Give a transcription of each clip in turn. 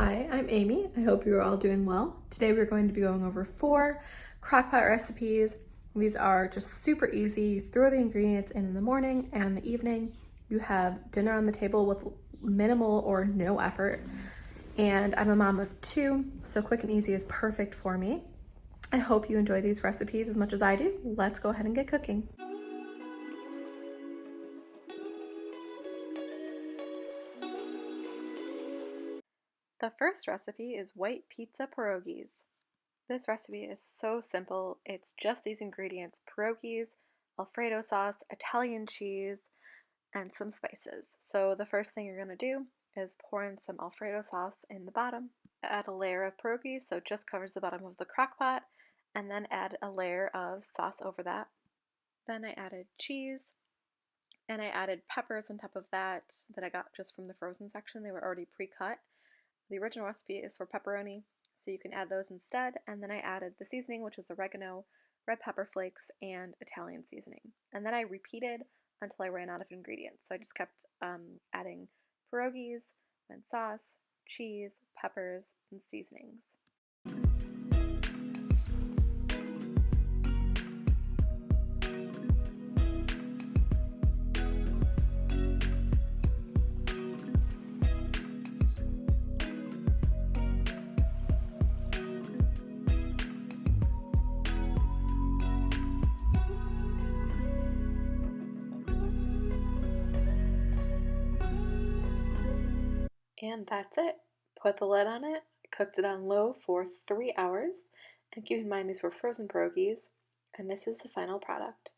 Hi, I'm Amy. I hope you're all doing well. Today we're going to be going over 4 crockpot recipes. These are just super easy. You throw the ingredients in the morning and in the evening. You have dinner on the table with minimal or no effort. And I'm a mom of 2, so quick and easy is perfect for me. I hope you enjoy these recipes as much as I do. Let's go ahead and get cooking. The first recipe is white pizza pierogies. This recipe is so simple. It's just these ingredients: pierogies, Alfredo sauce, Italian cheese, and some spices. So the first thing you're going to do is pour in some Alfredo sauce in the bottom. Add a layer of pierogies, so it just covers the bottom of the crock pot, and then add a layer of sauce over that. Then I added cheese, and I added peppers on top of that I got just from the frozen section. They were already pre-cut. The original recipe is for pepperoni, so you can add those instead. And then I added the seasoning, which is oregano, red pepper flakes, and Italian seasoning. And then I repeated until I ran out of ingredients. So I just kept adding pierogies, then sauce, cheese, peppers, and seasonings. And that's it. Put the lid on it, cooked it on low for 3 hours, and keep in mind these were frozen pierogies, and this is the final product.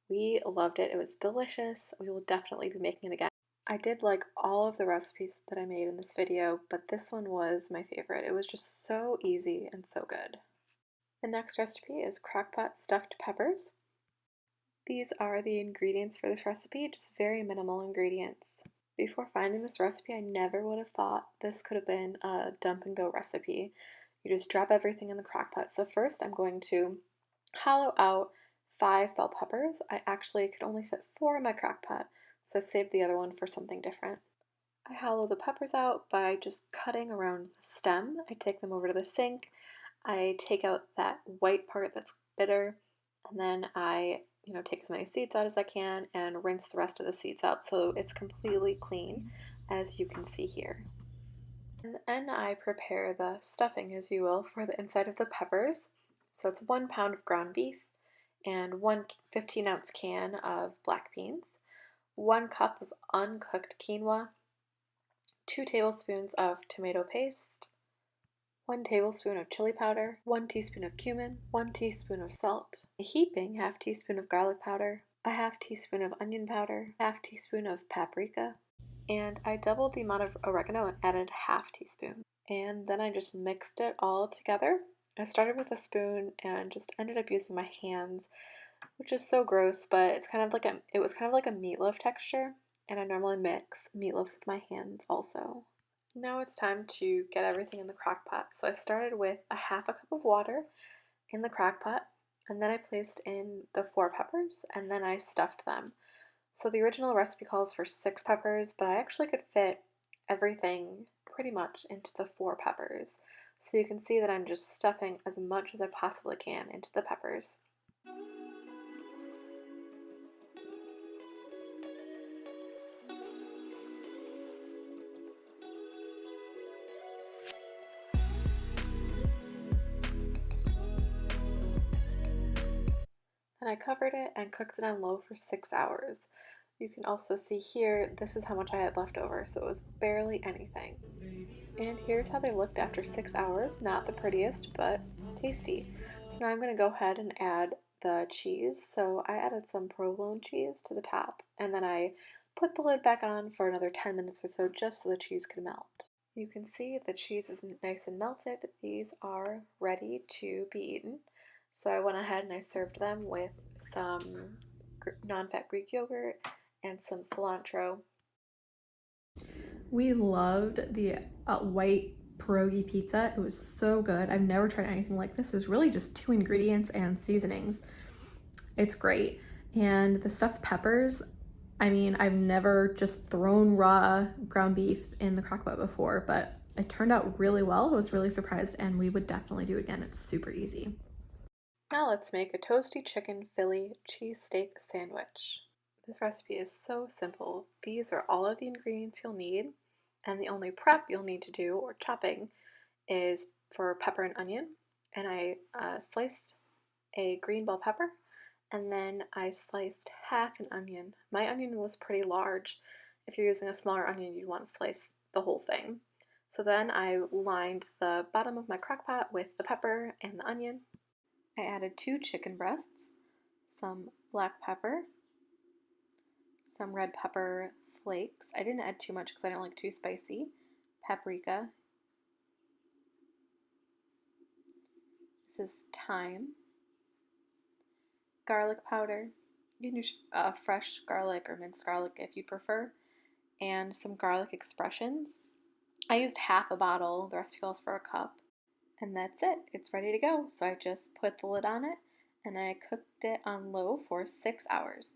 We loved it. It was delicious. We will definitely be making it again. I did like all of the recipes that I made in this video, but this one was my favorite. It was just so easy and so good. The next recipe is crockpot stuffed peppers. These are the ingredients for this recipe, just very minimal ingredients. Before finding this recipe, I never would have thought this could have been a dump and go recipe. You just drop everything in the crock pot. So first I'm going to hollow out 5 bell peppers. I actually could only fit 4 in my crock pot, so I saved the other one for something different. I hollow the peppers out by just cutting around the stem. I take them over to the sink. I take out that white part that's bitter, and then I take as many seeds out as I can and rinse the rest of the seeds out so it's completely clean, as you can see here. And then I prepare the stuffing, as you will, for the inside of the peppers. So it's 1 pound of ground beef and 1 15-ounce can of black beans, 1 cup of uncooked quinoa, 2 tablespoons of tomato paste, 1 tablespoon of chili powder, 1 teaspoon of cumin, 1 teaspoon of salt, a heaping ½ teaspoon of garlic powder, a ½ teaspoon of onion powder, ½ teaspoon of paprika, and I doubled the amount of oregano and added ½ teaspoon. And then I just mixed it all together. I started with a spoon and just ended up using my hands, which is so gross, but it was kind of like a meatloaf texture, and I normally mix meatloaf with my hands also. Now it's time to get everything in the crock pot. So I started with a ½ cup of water in the crock pot, and then I placed in the 4 peppers, and then I stuffed them. So the original recipe calls for 6 peppers, but I actually could fit everything pretty much into the 4 peppers. So you can see that I'm just stuffing as much as I possibly can into the peppers. Then I covered it and cooked it on low for 6 hours. You can also see here, this is how much I had left over, so it was barely anything. And here's how they looked after 6 hours. Not the prettiest, but tasty. So now I'm going to go ahead and add the cheese. So I added some provolone cheese to the top, and then I put the lid back on for another 10 minutes or so just so the cheese could melt. You can see the cheese is nice and melted. These are ready to be eaten. So I went ahead and I served them with some non-fat Greek yogurt and some cilantro. We loved the white pierogi pizza. It was so good. I've never tried anything like this. It's really just 2 ingredients and seasonings. It's great. And the stuffed peppers, I mean, I've never just thrown raw ground beef in the crock pot before, but It turned out really well. I was really surprised, and we would definitely do it again. It's super easy. Now let's make a toasty chicken Philly cheesesteak sandwich. This recipe is so simple. These are all of the ingredients you'll need, and the only prep you'll need to do, or chopping, is for pepper and onion. And I sliced a green bell pepper, and then I sliced half an onion. My onion was pretty large. If you're using a smaller onion, you'd want to slice the whole thing. So then I lined the bottom of my crock pot with the pepper and the onion. I added 2 chicken breasts, some black pepper, some red pepper flakes. I didn't add too much because I don't like too spicy. Paprika. This is thyme. Garlic powder. You can use fresh garlic or minced garlic if you prefer. And some garlic expressions. I used half a bottle. The recipe calls for a cup. And that's it. It's ready to go. So I just put the lid on it and I cooked it on low for 6 hours.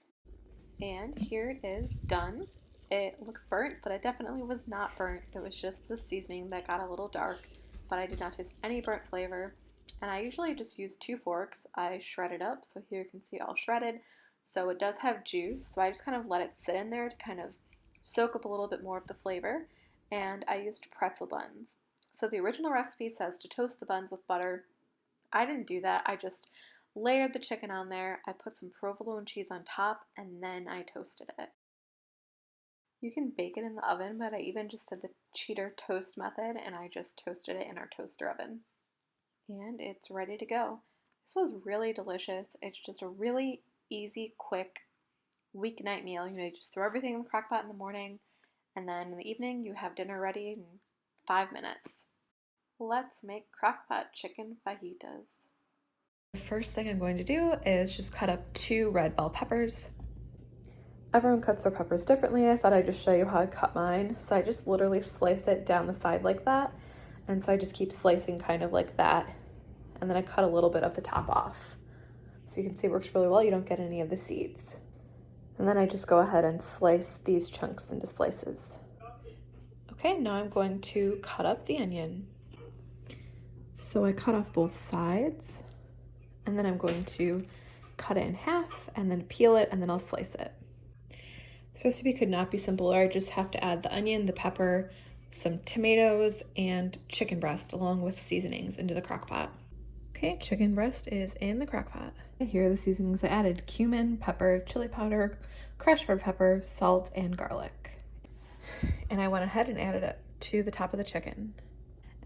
And here it is, done. It looks burnt, but it definitely was not burnt. It was just the seasoning that got a little dark, but I did not taste any burnt flavor. And I usually just use 2 forks. I shred it up, so here you can see all shredded. So it does have juice, so I just kind of let it sit in there to kind of soak up a little bit more of the flavor. And I used pretzel buns. So the original recipe says to toast the buns with butter. I didn't do that. I just layered the chicken on there. I put some provolone cheese on top, and then I toasted it. You can bake it in the oven, but I even just did the cheater toast method, and I just toasted it in our toaster oven. And it's ready to go. This was really delicious. It's just a really easy, quick weeknight meal. You just throw everything in the crock pot in the morning, and then in the evening you have dinner ready in 5 minutes. Let's make crockpot chicken fajitas. The first thing I'm going to do is just cut up 2 red bell peppers. Everyone cuts their peppers differently. I thought I'd just show you how I cut mine. So I just literally slice it down the side like that. And so I just keep slicing kind of like that. And then I cut a little bit of the top off. So you can see it works really well. You don't get any of the seeds. And then I just go ahead and slice these chunks into slices. Okay, now I'm going to cut up the onion. So I cut off both sides, and then I'm going to cut it in half and then peel it, and then I'll slice it. This recipe could not be simpler. I just have to add the onion, the pepper, some tomatoes, and chicken breast along with seasonings into the crock pot. Okay, chicken breast is in the crock pot. Here are the seasonings I added: cumin, pepper, chili powder, crushed red pepper, salt, and garlic. And I went ahead and added it to the top of the chicken.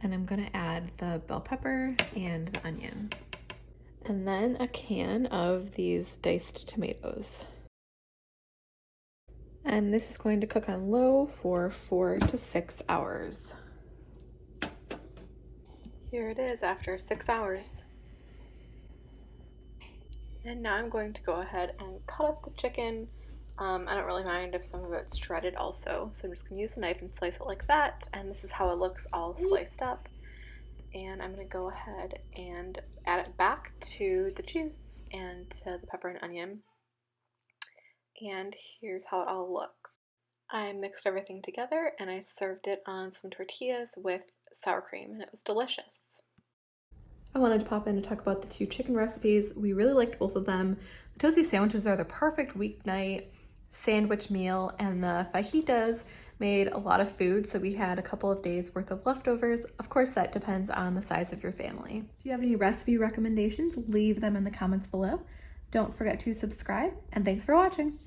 And I'm gonna add the bell pepper and the onion. And then a can of these diced tomatoes. And this is going to cook on low for 4 to 6 hours. Here it is after 6 hours. And now I'm going to go ahead and cut up the chicken. I don't really mind if some of it's shredded also, so I'm just going to use a knife and slice it like that, and this is how it looks all sliced up. And I'm going to go ahead and add it back to the juice and to the pepper and onion. And here's how it all looks. I mixed everything together and I served it on some tortillas with sour cream, and it was delicious. I wanted to pop in and talk about the 2 chicken recipes. We really liked both of them. The toasty sandwiches are the perfect weeknight sandwich meal, and the fajitas made a lot of food, so we had a couple of days worth of leftovers. Of course, that depends on the size of your family. If you have any recipe recommendations, leave them in the comments below. Don't forget to subscribe, and thanks for watching.